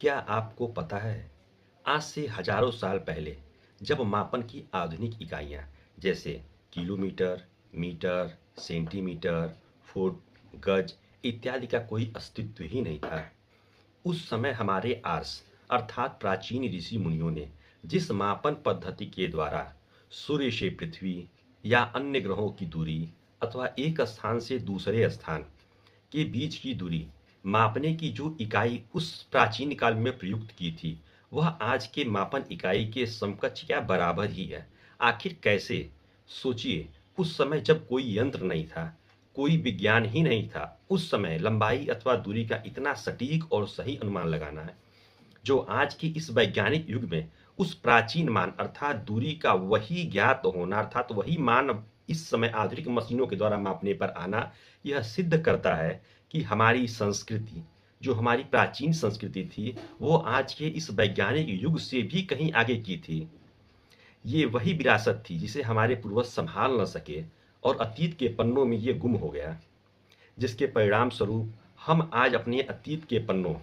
क्या आपको पता है आज से हजारों साल पहले जब मापन की आधुनिक इकाइयां जैसे किलोमीटर, मीटर, सेंटीमीटर, फुट, गज इत्यादि का कोई अस्तित्व ही नहीं था। उस समय हमारे आर्स अर्थात प्राचीन ऋषि मुनियों ने जिस मापन पद्धति के द्वारा सूर्य से पृथ्वी या अन्य ग्रहों की दूरी अथवा एक स्थान से दूसरे स्थान के बीच की दूरी मापने की जो इकाई उस प्राचीन काल में प्रयुक्त की थी, वह आज के मापन इकाई के समकक्ष या बराबर ही है। आखिर कैसे? सोचिए, उस समय जब कोई यंत्र नहीं था, कोई विज्ञान ही नहीं था, उस समय लंबाई अथवा दूरी का इतना सटीक और सही अनुमान लगाना है, जो आज के इस वैज्ञानिक युग में उस प्राचीन मान अर्थात दूरी का वही ज्ञात होना अर्थात वही मान इस समय आधुनिक मशीनों के द्वारा मापने पर आना, यह सिद्ध करता है कि हमारी संस्कृति, जो हमारी प्राचीन संस्कृति थी, वो आज के इस वैज्ञानिक युग से भी कहीं आगे की थी। ये वही विरासत थी जिसे हमारे पूर्वज संभाल न सके और अतीत के पन्नों में ये गुम हो गया, जिसके परिणाम स्वरूप हम आज अपने अतीत के पन्नों,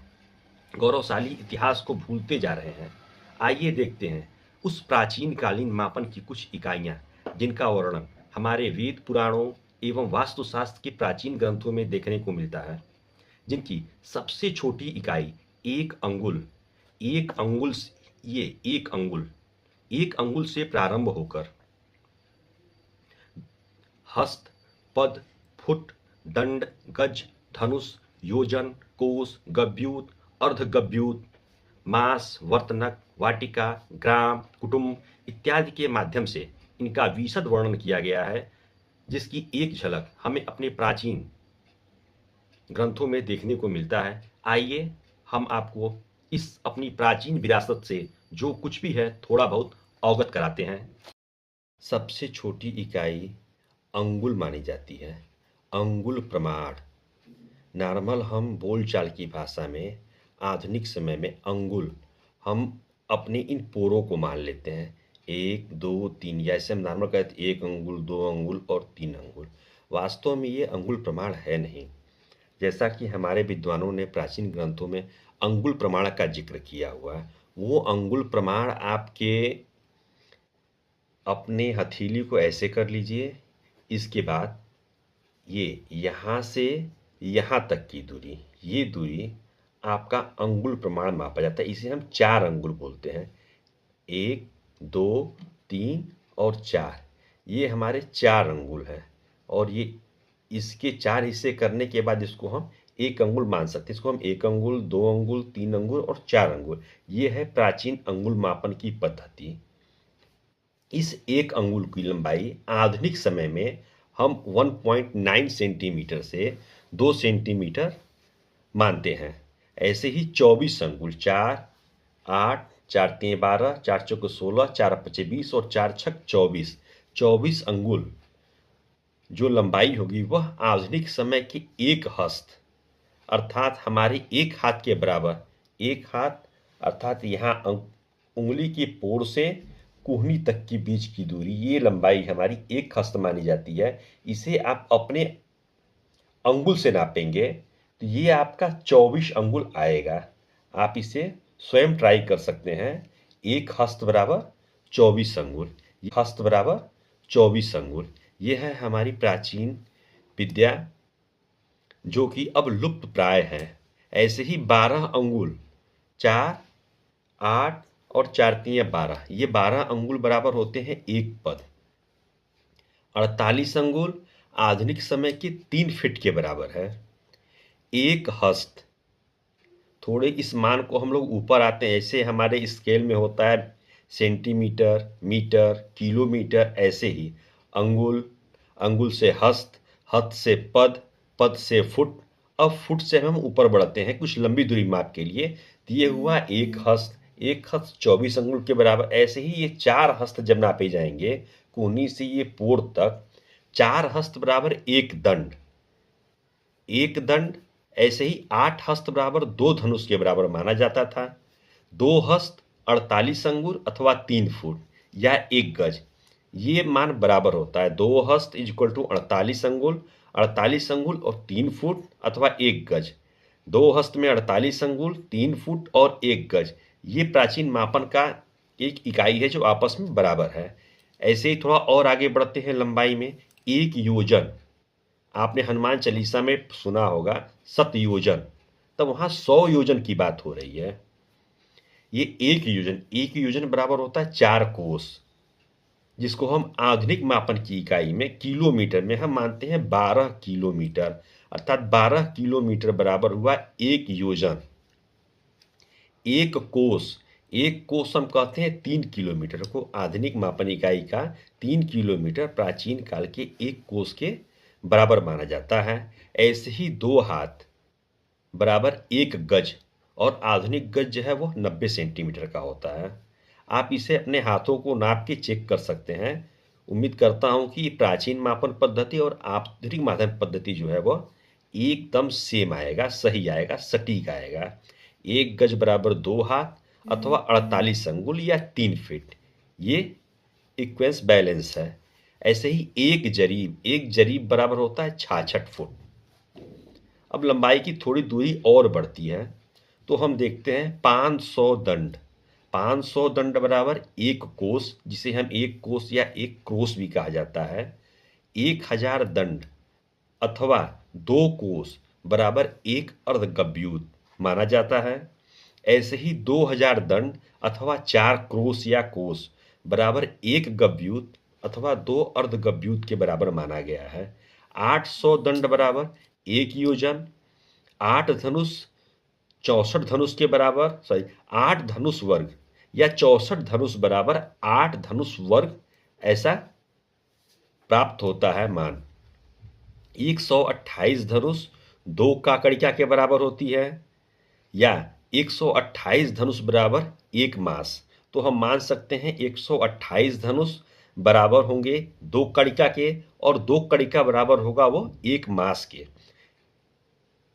गौरवशाली इतिहास को भूलते जा रहे हैं। आइए देखते हैं उस प्राचीन कालीन मापन की कुछ इकाइयां जिनका वर्णन हमारे वेद पुराणों एवं वास्तुशास्त्र के प्राचीन ग्रंथों में देखने को मिलता है, जिनकी सबसे छोटी इकाई एक अंगुल ये एक अंगुल से प्रारंभ होकर हस्त, पद, फुट, दंड, गज, धनुष, योजन, कोस, गभ्यूत, अर्धगभ्यूत, मास, वर्तनक, वाटिका, ग्राम, कुटुंब इत्यादि के माध्यम से इनका विशद वर्णन किया गया है, जिसकी एक झलक हमें अपने प्राचीन ग्रंथों में देखने को मिलता है। आइए हम आपको इस अपनी प्राचीन विरासत से जो कुछ भी है थोड़ा बहुत अवगत कराते हैं। सबसे छोटी इकाई अंगुल मानी जाती है। अंगुल प्रमाण नॉर्मल हम बोलचाल की भाषा में आधुनिक समय में अंगुल हम अपने इन पोरों को मान लेते हैं। 1, 2, 3 या ऐसे हम नॉर्मल कहते हैं 1 अंगुल, 2 अंगुल और 3 अंगुल। वास्तव में ये अंगुल प्रमाण है नहीं, जैसा कि हमारे विद्वानों ने प्राचीन ग्रंथों में अंगुल प्रमाण का जिक्र किया हुआ है। वो अंगुल प्रमाण आपके अपने हथेली को ऐसे कर लीजिए, इसके बाद ये यहाँ से यहाँ तक की दूरी, ये दूरी आपका अंगुल प्रमाण मापा जाता है। इसे हम 4 अंगुल बोलते हैं। 1, 2, 3 और 4 ये हमारे 4 अंगुल हैं और ये इसके 4 हिस्से करने के बाद इसको हम 1 अंगुल मान सकते हैं। इसको हम 1 अंगुल, 2 अंगुल, 3 अंगुल और 4 अंगुल, ये है प्राचीन अंगुल मापन की पद्धति। इस 1 अंगुल की लंबाई आधुनिक समय में हम 1.9 सेंटीमीटर से 2 सेंटीमीटर मानते हैं। ऐसे ही 24 अंगुल 4, 8, 4 3 12, 4 चौके 16, 4 5 20 और 4 6 24, 24 अंगुल जो लंबाई होगी वह आधुनिक समय की एक हस्त अर्थात हमारे एक हाथ के बराबर, एक हाथ अर्थात यहाँ उंगली की पोर से कुहनी तक की बीच की दूरी, ये लंबाई हमारी एक हस्त मानी जाती है। इसे आप अपने अंगुल से नापेंगे तो ये आपका 24 अंगुल आएगा। आप इसे स्वयं ट्राई कर सकते हैं। एक हस्त बराबर 24 अंगुल, हस्त बराबर 24 अंगुल। ये है हमारी प्राचीन विद्या जो कि अब लुप्त प्राय है। ऐसे ही 12 अंगुल 4, 8 और 4 3 12, ये 12 अंगुल बराबर होते हैं एक पद। 48 अंगुल आधुनिक समय के 3 फीट के बराबर है। एक हस्त, थोड़े इस मान को हम लोग ऊपर आते हैं, ऐसे हमारे स्केल में होता है सेंटीमीटर, मीटर, किलोमीटर, ऐसे ही अंगुल, अंगुल से हस्त, हस्त से पद, पद से फुट। अब फुट से हम ऊपर बढ़ते हैं कुछ लंबी दूरी माप के लिए, तो ये हुआ एक हस्त। एक हस्त 24 अंगुल के बराबर। ऐसे ही ये 4 हस्त जब नापे जाएंगे कोहनी से ये पोर तक, 4 हस्त बराबर एक दंड, एक दंड। ऐसे ही 8 हस्त बराबर 2 धनुष के बराबर माना जाता था। 2 हस्त 48 अंगुल अथवा 3 फुट या 1 गज, ये मान बराबर होता है। 2 हस्त इज इक्वल टू 48 अंगुल, 48 अंगुल और 3 फुट अथवा 1 गज। 2 हस्त में 48 अंगुल, 3 फुट और 1 गज। ये प्राचीन मापन का एक इकाई है जो आपस में बराबर है। ऐसे ही थोड़ा और आगे बढ़ते हैं लंबाई में। 1 योजन, आपने हनुमान चालीसा में सुना होगा सतयोजन, तब वहाँ 100 योजन की बात हो रही है। ये 1 योजन बराबर होता है 4 कोस, जिसको हम आधुनिक मापन की इकाई में किलोमीटर में हम मानते हैं 12 किलोमीटर, अर्थात 12 किलोमीटर बराबर हुआ 1 योजन। 1 कोस हम कहते हैं 3 किलोमीटर को। आधुनिक मापन इकाई का 3 किलोमीटर प्राचीन काल के 1 कोस के बराबर माना जाता है। ऐसे ही 2 हाथ बराबर 1 गज, और आधुनिक गज जो है वो 90 सेंटीमीटर का होता है। आप इसे अपने हाथों को नाप के चेक कर सकते हैं। उम्मीद करता हूं कि प्राचीन मापन पद्धति और आधुनिक मापन पद्धति जो है वो एकदम सेम आएगा, सही आएगा, सटीक आएगा। 1 गज बराबर 2 हाथ अथवा 48 अंगुल या 3 फीट, ये इक्वेंस बैलेंस है। ऐसे ही एक जरीब बराबर होता है 66 फुट। अब लंबाई की थोड़ी दूरी और बढ़ती है, तो हम देखते हैं 500 दंड। 500 दंड बराबर 1 कोस, जिसे हम 1 कोस या 1 क्रोस भी कहा जाता है। 1000 दंड अथवा 2 कोस बराबर 1 अर्धगभ्युत माना जाता है। ऐसे ही 2000 दंड अथवा 4 क्रोस या कोस बराबर 1 गभ्युत अथवा 2 अर्धगभ्युत के बराबर माना गया है। 800 दंड बराबर 1 योजन। 8 धनुष 64 धनुष के बराबर, 8 धनुष वर्ग या 64 धनुष बराबर 8 धनुष वर्ग ऐसा प्राप्त होता है मान। 128 धनुष 2 काकड़िका के बराबर होती है, या 128 धनुष बराबर 1 मास। तो हम मान सकते हैं 128 धनुष बराबर होंगे 2 कड़िका के, और 2 कड़िका बराबर होगा वो 1 मास के।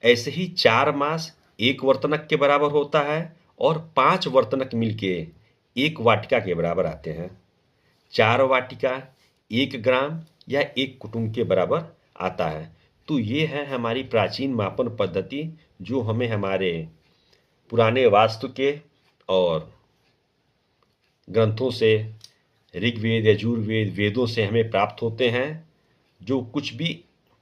ऐसे ही 4 मास 1 वर्तनक के बराबर होता है, और 5 वर्तनक मिलके 1 वाटिका के बराबर आते हैं। 4 वाटिका 1 ग्राम या 1 कुटुंब के बराबर आता है। तो ये है हमारी प्राचीन मापन पद्धति, जो हमें हमारे पुराने वास्तु के और ग्रंथों से, ऋग्वेद, यजुर्वेद, वेदों से हमें प्राप्त होते हैं। जो कुछ भी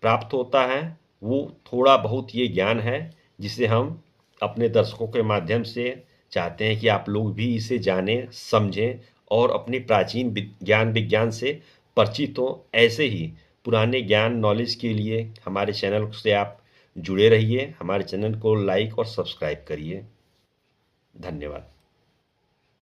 प्राप्त होता है वो थोड़ा बहुत ये ज्ञान है, जिसे हम अपने दर्शकों के माध्यम से चाहते हैं कि आप लोग भी इसे जानें, समझें और अपनी प्राचीन ज्ञान विज्ञान से परिचित हों। ऐसे ही पुराने ज्ञान नॉलेज के लिए हमारे चैनल से आप जुड़े रहिए। हमारे चैनल को लाइक और सब्सक्राइब करिए। धन्यवाद।